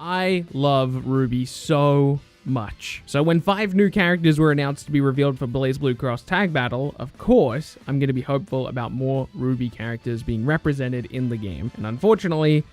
I love Ruby so much. So when 5 new characters were announced to be revealed for BlazBlue Cross Tag Battle, of course, I'm going to be hopeful about more Ruby characters being represented in the game. And unfortunately,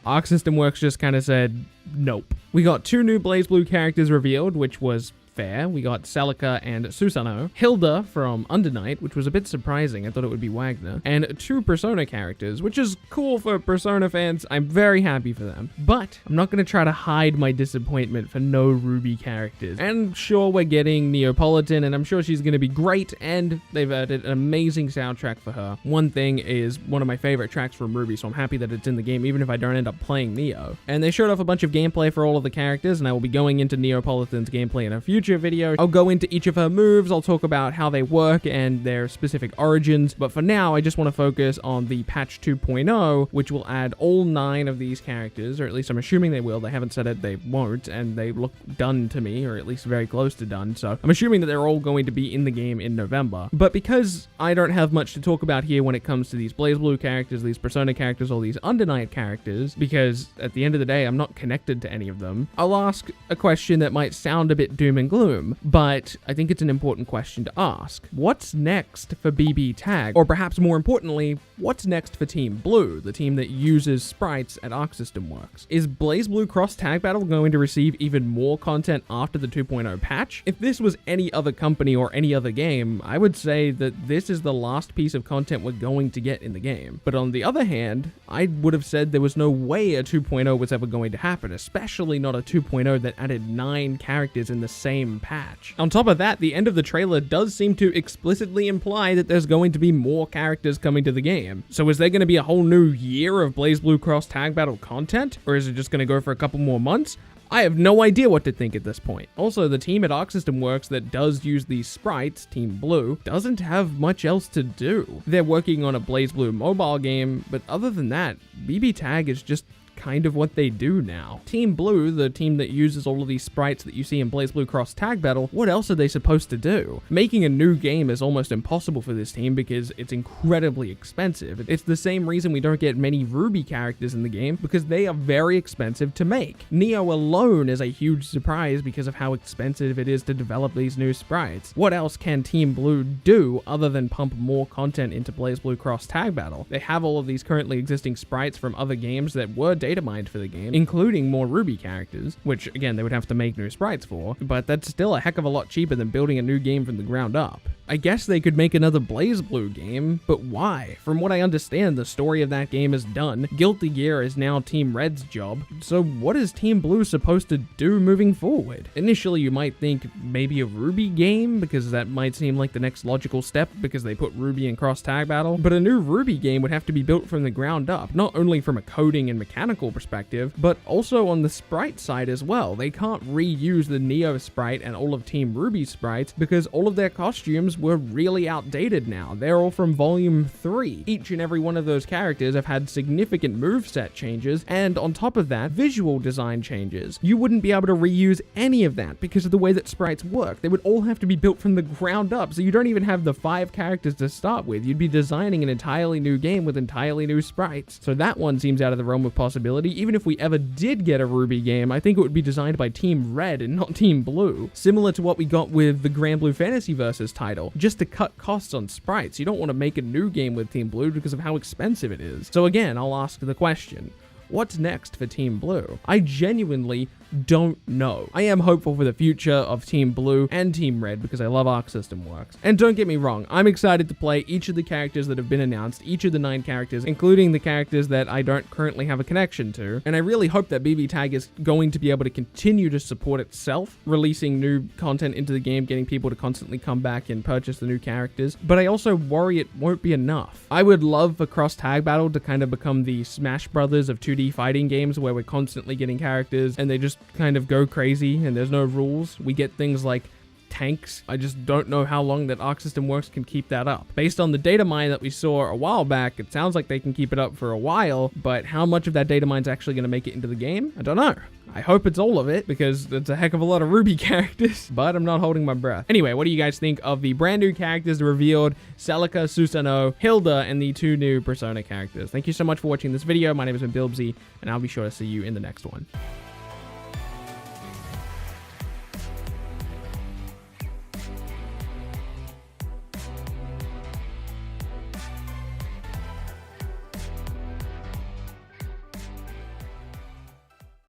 Arc System Works just kind of said, nope. We got 2 new BlazBlue characters revealed, which was fair. We got Celica and Susanoo, Hilda from Undernight, which was a bit surprising. I thought it would be Wagner, and 2 Persona characters, which is cool for Persona fans. I'm very happy for them, but I'm not going to try to hide my disappointment for no Ruby characters. And sure, we're getting Neapolitan, and I'm sure she's going to be great, and they've added an amazing soundtrack for her. One thing is one of my favorite tracks from Ruby, so I'm happy that it's in the game, even if I don't end up playing Neo. And they showed off a bunch of gameplay for all of the characters, and I will be going into Neapolitan's gameplay in a future video. I'll go into each of her moves, I'll talk about how they work and their specific origins, but for now I just want to focus on the patch 2.0, which will add all 9 of these characters, or at least I'm assuming they will. They haven't said it, they won't, and they look done to me, or at least very close to done, so I'm assuming that they're all going to be in the game in November. But because I don't have much to talk about here when it comes to these BlazBlue characters, these Persona characters, or these Undernight characters, because at the end of the day I'm not connected to any of them, I'll ask a question that might sound a bit doom and gloom, but I think it's an important question to ask. What's next for BBTAG? Or perhaps more importantly, what's next for Team Blue, the team that uses sprites at Arc System Works? Is BlazBlue Cross Tag Battle going to receive even more content after the 2.0 patch? If this was any other company or any other game, I would say that this is the last piece of content we're going to get in the game. But on the other hand, I would have said there was no way a 2.0 was ever going to happen, especially not a 2.0 that added 9 characters in the same patch. On top of that, the end of the trailer does seem to explicitly imply that there's going to be more characters coming to the game. So is there going to be a whole new year of BlazBlue Cross Tag Battle content? Or is it just going to go for a couple more months? I have no idea what to think at this point. Also, the team at Arc System Works that does use these sprites, Team Blue, doesn't have much else to do. They're working on a BlazBlue mobile game, but other than that, BBTAG is just kind of what they do now. Team Blue, the team that uses all of these sprites that you see in BlazBlue Cross Tag Battle, what else are they supposed to do? Making a new game is almost impossible for this team because it's incredibly expensive. It's the same reason we don't get many Ruby characters in the game, because they are very expensive to make. Neo alone is a huge surprise because of how expensive it is to develop these new sprites. What else can Team Blue do other than pump more content into BlazBlue Cross Tag Battle? They have all of these currently existing sprites from other games that were data mined for the game, including more Ruby characters, which again they would have to make new sprites for, but that's still a heck of a lot cheaper than building a new game from the ground up. I guess they could make another BlazBlue game, but why? From what I understand, the story of that game is done. Guilty Gear is now Team Red's job, so what is Team Blue supposed to do moving forward? Initially, you might think maybe a Ruby game, because that might seem like the next logical step, because they put Ruby in Cross Tag Battle, but a new Ruby game would have to be built from the ground up, not only from a coding and mechanical perspective, but also on the sprite side as well. They can't reuse the Neo sprite and all of Team Ruby's sprites, because all of their costumes were really outdated now. They're all from Volume 3. Each and every one of those characters have had significant moveset changes, and on top of that, visual design changes. You wouldn't be able to reuse any of that because of the way that sprites work. They would all have to be built from the ground up, so you don't even have the 5 characters to start with. You'd be designing an entirely new game with entirely new sprites. So that one seems out of the realm of possibility. Even if we ever did get a Ruby game, I think it would be designed by Team Red and not Team Blue. Similar to what we got with the Granblue Fantasy Versus title, just to cut costs on sprites. You don't want to make a new game with Team Blue because of how expensive it is. So again, I'll ask the question, what's next for Team Blue? I genuinely don't know. I am hopeful for the future of Team Blue and Team Red because I love Arc System Works. And don't get me wrong, I'm excited to play each of the characters that have been announced, each of the 9 characters, including the characters that I don't currently have a connection to. And I really hope that BBTAG is going to be able to continue to support itself, releasing new content into the game, getting people to constantly come back and purchase the new characters. But I also worry it won't be enough. I would love for Cross Tag Battle to kind of become the Smash Brothers of 2D fighting games, where we're constantly getting characters and they just kind of go crazy and there's no rules. We get things like tanks. I just don't know how long that Arc System Works can keep that up. Based on the data mine that we saw a while back, it sounds like they can keep it up for a while, but how much of that data mine's actually going to make it into the game? I don't know. I hope it's all of it, because it's a heck of a lot of Ruby characters, but I'm not holding my breath. Anyway, what do you guys think of the brand new characters revealed? Celica, Susanoo, Hilda, and the 2 new Persona characters. Thank you so much for watching this video. My name has been Bilbzy, and I'll be sure to see you in the next one.